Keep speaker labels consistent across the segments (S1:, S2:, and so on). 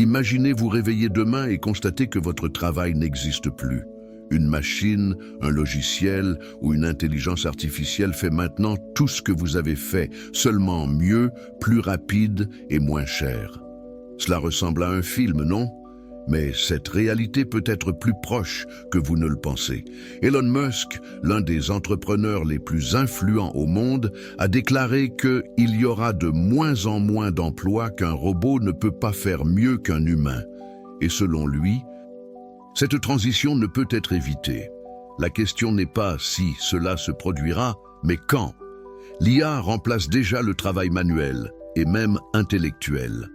S1: Imaginez vous réveiller demain et constater que votre travail n'existe plus. Une machine, un logiciel ou une intelligence artificielle fait maintenant tout ce que vous avez fait, seulement mieux, plus rapide et moins cher. Cela ressemble à un film, non? Mais cette réalité peut être plus proche que vous ne le pensez. Elon Musk, l'un des entrepreneurs les plus influents au monde, a déclaré qu'il y aura de moins en moins d'emplois qu'un robot ne peut pas faire mieux qu'un humain. Et selon lui, cette transition ne peut être évitée. La question n'est pas si cela se produira, mais quand. L'IA remplace déjà le travail manuel et même intellectuel.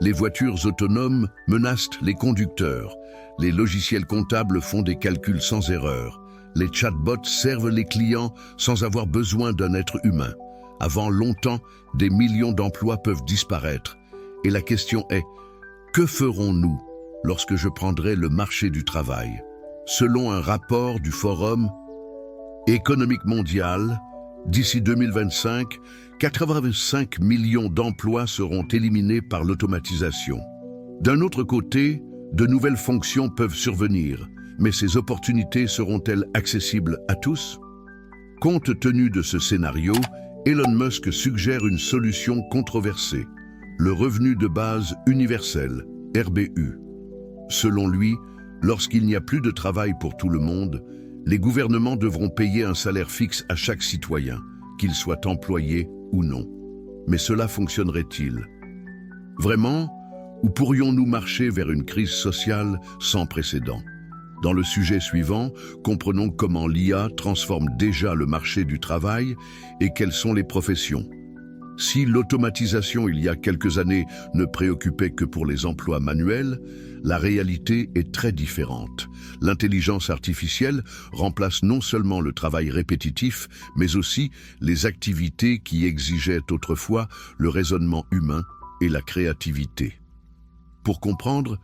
S1: Les voitures autonomes menacent les conducteurs. Les logiciels comptables font des calculs sans erreur. Les chatbots servent les clients sans avoir besoin d'un être humain. Avant longtemps, des millions d'emplois peuvent disparaître. Et la question est, que ferons-nous lorsque je prendrai le marché du travail? Selon un rapport du Forum économique mondial, d'ici 2025, 85 millions d'emplois seront éliminés par l'automatisation. D'un autre côté, de nouvelles fonctions peuvent survenir, mais ces opportunités seront-elles accessibles à tous? Compte tenu de ce scénario, Elon Musk suggère une solution controversée, le revenu de base universel, RBU. Selon lui, lorsqu'il n'y a plus de travail pour tout le monde, les gouvernements devront payer un salaire fixe à chaque citoyen, qu'il soit employé ou non. Mais cela fonctionnerait-il? Vraiment? Ou pourrions-nous marcher vers une crise sociale sans précédent? Dans le sujet suivant, comprenons comment l'IA transforme déjà le marché du travail et quelles sont les professions. Si l'automatisation il y a quelques années ne préoccupait que pour les emplois manuels, la réalité est très différente. L'intelligence artificielle remplace non seulement le travail répétitif, mais aussi les activités qui exigeaient autrefois le raisonnement humain et la créativité. Pour comprendre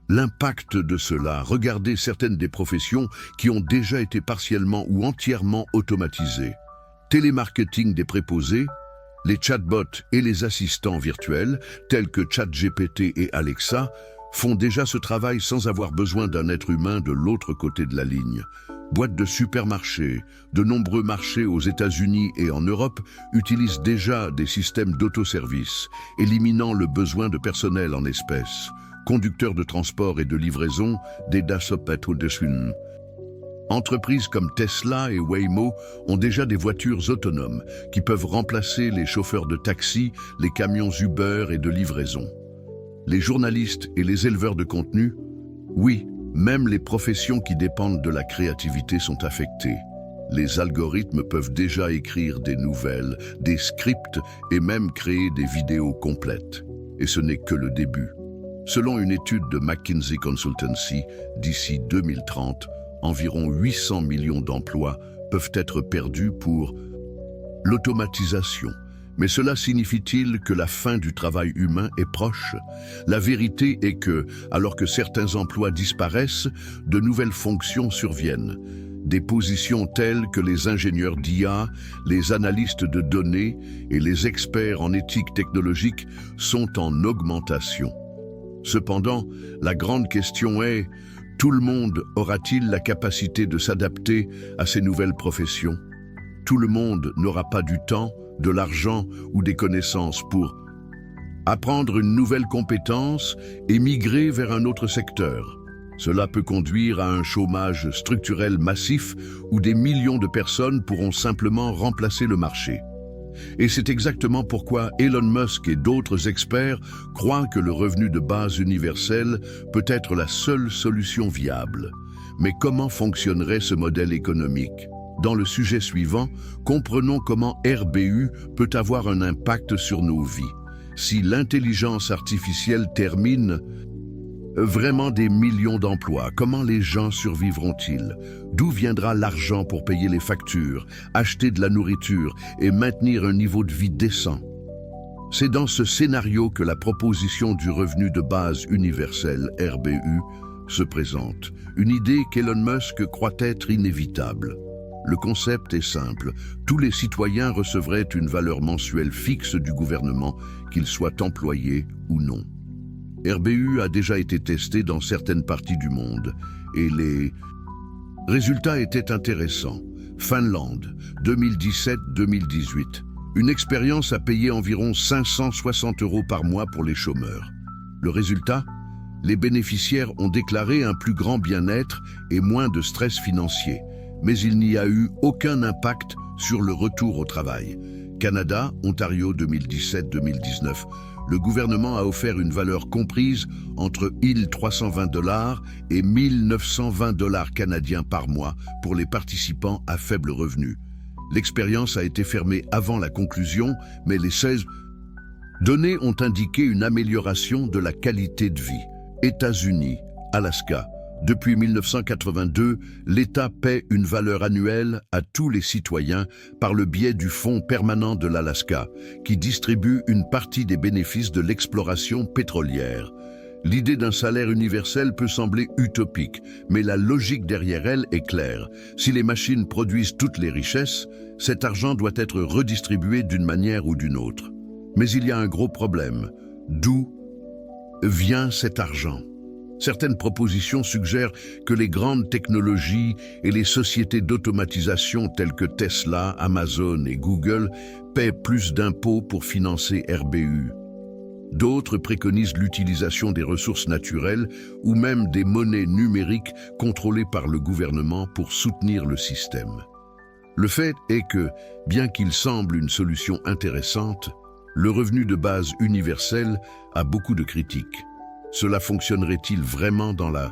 S1: l'impact de cela, regardez certaines des professions qui ont déjà été partiellement ou entièrement automatisées. Télémarketing des préposés, les chatbots et les assistants virtuels, tels que ChatGPT et Alexa, font déjà ce travail sans avoir besoin d'un être humain de l'autre côté de la ligne. Boîtes de supermarchés, de nombreux marchés aux États-Unis et en Europe utilisent déjà des systèmes d'autoservice, éliminant le besoin de personnel en espèces. Conducteurs de transport et de livraison, des Dassault-Patrol-Dessun. Entreprises comme Tesla et Waymo ont déjà des voitures autonomes qui peuvent remplacer les chauffeurs de taxi, les camions Uber et de livraison. Les journalistes et les éleveurs de contenu, oui, même les professions qui dépendent de la créativité sont affectées. Les algorithmes peuvent déjà écrire des nouvelles, des scripts et même créer des vidéos complètes. Et ce n'est que le début. Selon une étude de McKinsey Consultancy, d'ici 2030, environ 800 millions d'emplois peuvent être perdus pour l'automatisation. Mais cela signifie-t-il que la fin du travail humain est proche? La vérité est que, alors que certains emplois disparaissent, de nouvelles fonctions surviennent. Des positions telles que les ingénieurs d'IA, les analystes de données et les experts en éthique technologique sont en augmentation. Cependant, la grande question est, tout le monde aura-t-il la capacité de s'adapter à ces nouvelles professions? Tout le monde n'aura pas du temps, de l'argent ou des connaissances pour apprendre une nouvelle compétence et migrer vers un autre secteur. Cela peut conduire à un chômage structurel massif où des millions de personnes pourront simplement remplacer le marché. Et c'est exactement pourquoi Elon Musk et d'autres experts croient que le revenu de base universel peut être la seule solution viable. Mais comment fonctionnerait ce modèle économique? Dans le sujet suivant, comprenons comment RBU peut avoir un impact sur nos vies. Si l'intelligence artificielle termine vraiment des millions d'emplois, comment les gens survivront-ils? D'où viendra l'argent pour payer les factures, acheter de la nourriture et maintenir un niveau de vie décent? C'est dans ce scénario que la proposition du revenu de base universel, RBU, se présente. Une idée qu'Elon Musk croit être inévitable. Le concept est simple. Tous les citoyens recevraient une valeur mensuelle fixe du gouvernement, qu'ils soient employés ou non. RBU a déjà été testé dans certaines parties du monde et les résultats étaient intéressants. Finlande, 2017-2018. Une expérience a payé environ 560 € par mois pour les chômeurs. Le résultat? Les bénéficiaires ont déclaré un plus grand bien-être et moins de stress financier, mais il n'y a eu aucun impact sur le retour au travail. Canada, Ontario 2017-2019. Le gouvernement a offert une valeur comprise entre 1 320 $ et 1 920 $ canadiens par mois pour les participants à faible revenu. L'expérience a été fermée avant la conclusion, mais les 16 données ont indiqué une amélioration de la qualité de vie. États-Unis, Alaska. Depuis 1982, l'État paie une valeur annuelle à tous les citoyens par le biais du Fonds permanent de l'Alaska, qui distribue une partie des bénéfices de l'exploration pétrolière. L'idée d'un salaire universel peut sembler utopique, mais la logique derrière elle est claire. Si les machines produisent toutes les richesses, cet argent doit être redistribué d'une manière ou d'une autre. Mais il y a un gros problème. D'où vient cet argent? Certaines propositions suggèrent que les grandes technologies et les sociétés d'automatisation telles que Tesla, Amazon et Google paient plus d'impôts pour financer RBU. D'autres préconisent l'utilisation des ressources naturelles ou même des monnaies numériques contrôlées par le gouvernement pour soutenir le système. Le fait est que, bien qu'il semble une solution intéressante, le revenu de base universel a beaucoup de critiques. Cela fonctionnerait-il vraiment dans la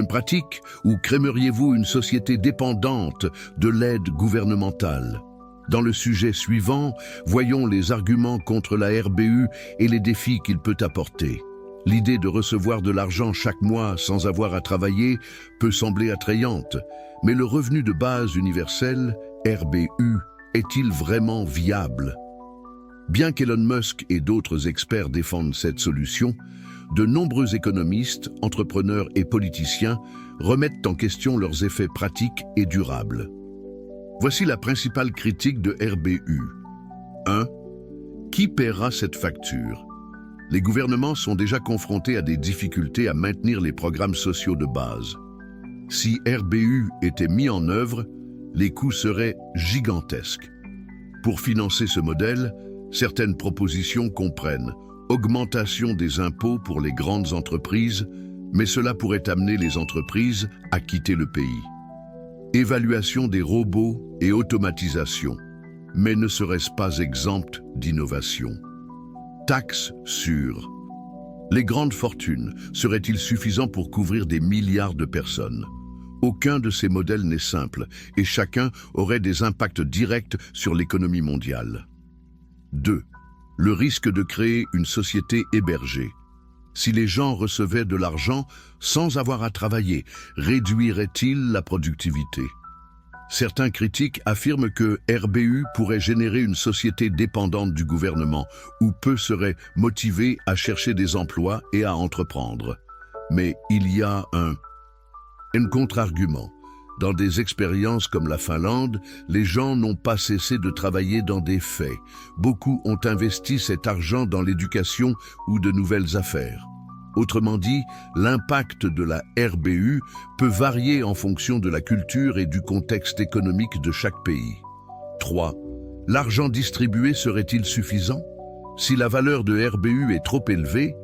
S1: pratique ou créeriez-vous une société dépendante de l'aide gouvernementale? Dans le sujet suivant, voyons les arguments contre la RBU et les défis qu'il peut apporter. L'idée de recevoir de l'argent chaque mois sans avoir à travailler peut sembler attrayante, mais le revenu de base universel, RBU, est-il vraiment viable? Bien qu'Elon Musk et d'autres experts défendent cette solution, de nombreux économistes, entrepreneurs et politiciens remettent en question leurs effets pratiques et durables. Voici la principale critique de RBU. 1. Qui paiera cette facture? Les gouvernements sont déjà confrontés à des difficultés à maintenir les programmes sociaux de base. Si RBU était mis en œuvre, les coûts seraient gigantesques. Pour financer ce modèle, certaines propositions comprennent augmentation des impôts pour les grandes entreprises, mais cela pourrait amener les entreprises à quitter le pays. Évaluation des robots et automatisation, mais ne serait-ce pas exempt d'innovation? Taxes sur les grandes fortunes seraient-ils suffisants pour couvrir des milliards de personnes? Aucun de ces modèles n'est simple et chacun aurait des impacts directs sur l'économie mondiale. 2. Le risque de créer une société hébergée. Si les gens recevaient de l'argent sans avoir à travailler, réduirait-il la productivité? Certains critiques affirment que RBU pourrait générer une société dépendante du gouvernement, où peu seraient motivés à chercher des emplois et à entreprendre. Mais il y a un contre-argument. Dans des expériences comme la Finlande, les gens n'ont pas cessé de travailler dans des faits. Beaucoup ont investi cet argent dans l'éducation ou de nouvelles affaires. Autrement dit, l'impact de la RBU peut varier en fonction de la culture et du contexte économique de chaque pays. 3. L'argent distribué serait-il suffisant? Si la valeur de RBU est trop élevée,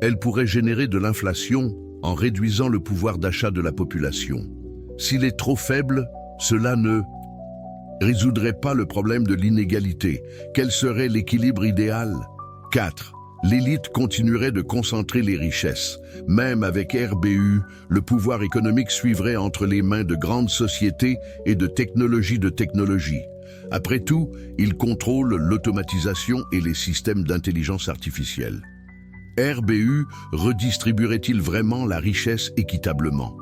S1: elle pourrait générer de l'inflation en réduisant le pouvoir d'achat de la population. S'il est trop faible, cela ne résoudrait pas le problème de l'inégalité. Quel serait l'équilibre idéal? 4. L'élite continuerait de concentrer les richesses. Même avec RBU, le pouvoir économique suivrait entre les mains de grandes sociétés et de technologie. Après tout, ils contrôlent l'automatisation et les systèmes d'intelligence artificielle. RBU redistribuerait-il vraiment la richesse équitablement?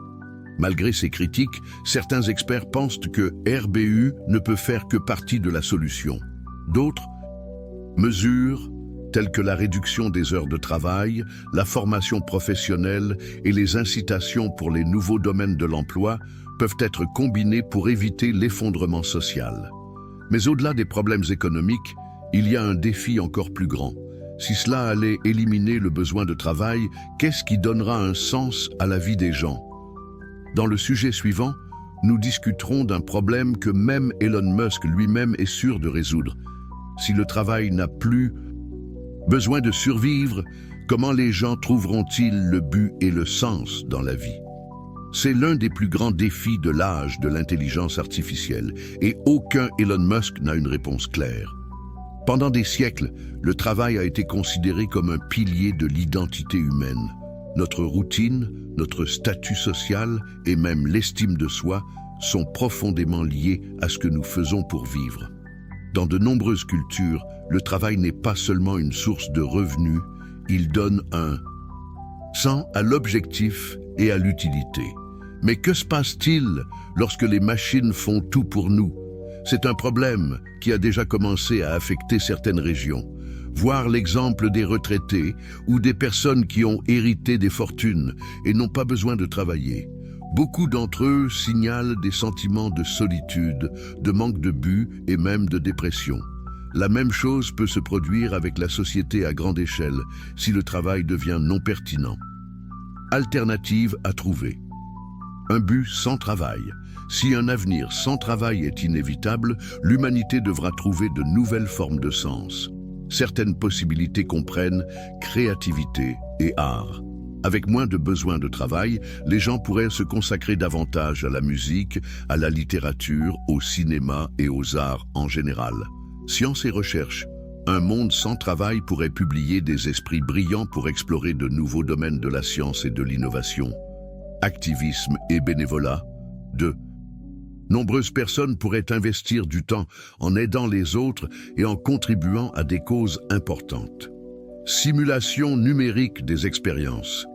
S1: Malgré ces critiques, certains experts pensent que RBU ne peut faire que partie de la solution. D'autres mesures, telles que la réduction des heures de travail, la formation professionnelle et les incitations pour les nouveaux domaines de l'emploi, peuvent être combinées pour éviter l'effondrement social. Mais au-delà des problèmes économiques, il y a un défi encore plus grand. Si cela allait éliminer le besoin de travail, qu'est-ce qui donnera un sens à la vie des gens? Dans le sujet suivant, nous discuterons d'un problème que même Elon Musk lui-même est sûr de résoudre. Si le travail n'a plus besoin de survivre, comment les gens trouveront-ils le but et le sens dans la vie? C'est l'un des plus grands défis de l'âge de l'intelligence artificielle, et aucun Elon Musk n'a une réponse claire. Pendant des siècles, le travail a été considéré comme un pilier de l'identité humaine. Notre routine, notre statut social et même l'estime de soi sont profondément liés à ce que nous faisons pour vivre. Dans de nombreuses cultures, le travail n'est pas seulement une source de revenus, il donne un sens à l'objectif et à l'utilité. Mais que se passe-t-il lorsque les machines font tout pour nous? C'est un problème qui a déjà commencé à affecter certaines régions. Voir l'exemple des retraités ou des personnes qui ont hérité des fortunes et n'ont pas besoin de travailler. Beaucoup d'entre eux signalent des sentiments de solitude, de manque de but et même de dépression. La même chose peut se produire avec la société à grande échelle si le travail devient non pertinent. Alternative à trouver. Un but sans travail. Si un avenir sans travail est inévitable, l'humanité devra trouver de nouvelles formes de sens. Certaines possibilités comprennent créativité et art. Avec moins de besoin de travail, les gens pourraient se consacrer davantage à la musique, à la littérature, au cinéma et aux arts en général. Science et recherche. Un monde sans travail pourrait publier des esprits brillants pour explorer de nouveaux domaines de la science et de l'innovation. Activisme et bénévolat. 2. Nombreuses personnes pourraient investir du temps en aidant les autres et en contribuant à des causes importantes. Simulation numérique des expériences.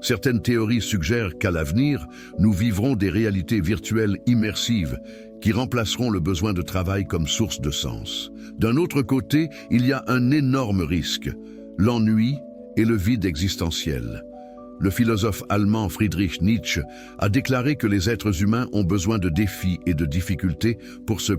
S1: Certaines théories suggèrent qu'à l'avenir, nous vivrons des réalités virtuelles immersives qui remplaceront le besoin de travail comme source de sens. D'un autre côté, il y a un énorme risque, l'ennui et le vide existentiel. Le philosophe allemand Friedrich Nietzsche a déclaré que les êtres humains ont besoin de défis et de difficultés pour se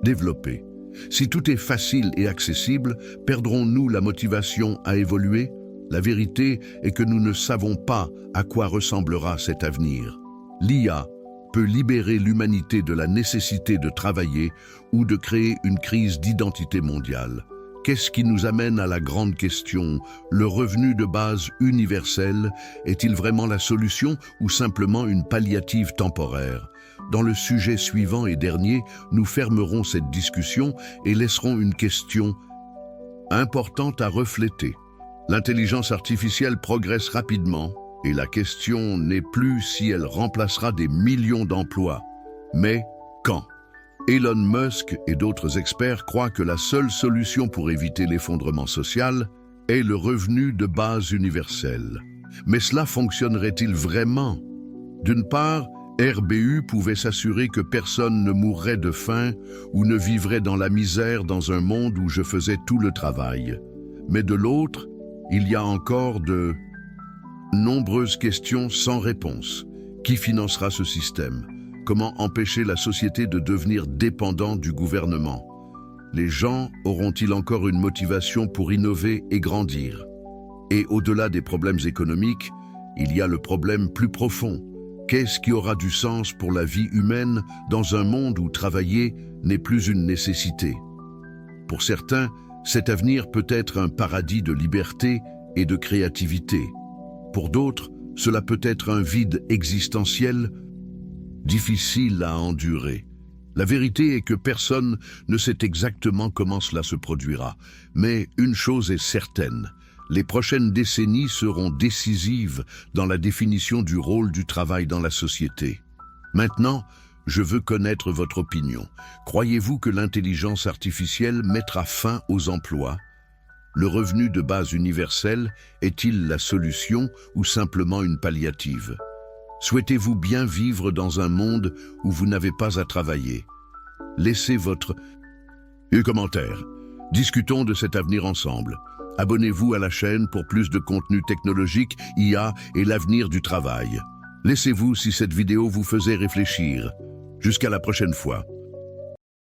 S1: développer. Si tout est facile et accessible, perdrons-nous la motivation à évoluer? La vérité est que nous ne savons pas à quoi ressemblera cet avenir. L'IA peut libérer l'humanité de la nécessité de travailler ou de créer une crise d'identité mondiale. Qu'est-ce qui nous amène à la grande question? Le revenu de base universel est-il vraiment la solution ou simplement une palliative temporaire? Dans le sujet suivant et dernier, nous fermerons cette discussion et laisserons une question importante à refléter. L'intelligence artificielle progresse rapidement et la question n'est plus si elle remplacera des millions d'emplois, mais quand? Elon Musk et d'autres experts croient que la seule solution pour éviter l'effondrement social est le revenu de base universel. Mais cela fonctionnerait-il vraiment? D'une part, RBU pouvait s'assurer que personne ne mourrait de faim ou ne vivrait dans la misère dans un monde où je faisais tout le travail. Mais de l'autre, il y a encore de nombreuses questions sans réponse. Qui financera ce système? Comment empêcher la société de devenir dépendante du gouvernement? Les gens auront-ils encore une motivation pour innover et grandir? Et au-delà des problèmes économiques, il y a le problème plus profond. Qu'est-ce qui aura du sens pour la vie humaine dans un monde où travailler n'est plus une nécessité? Pour certains, cet avenir peut être un paradis de liberté et de créativité. Pour d'autres, cela peut être un vide existentiel difficile à endurer. La vérité est que personne ne sait exactement comment cela se produira. Mais une chose est certaine, les prochaines décennies seront décisives dans la définition du rôle du travail dans la société. Maintenant, je veux connaître votre opinion. Croyez-vous que l'intelligence artificielle mettra fin aux emplois? Le revenu de base universel est-il la solution ou simplement une palliative? Souhaitez-vous bien vivre dans un monde où vous n'avez pas à travailler? Laissez votre commentaire. Discutons de cet avenir ensemble. Abonnez-vous à la chaîne pour plus de contenu technologique, IA et l'avenir du travail. Laissez-vous si cette vidéo vous faisait réfléchir. Jusqu'à la prochaine fois.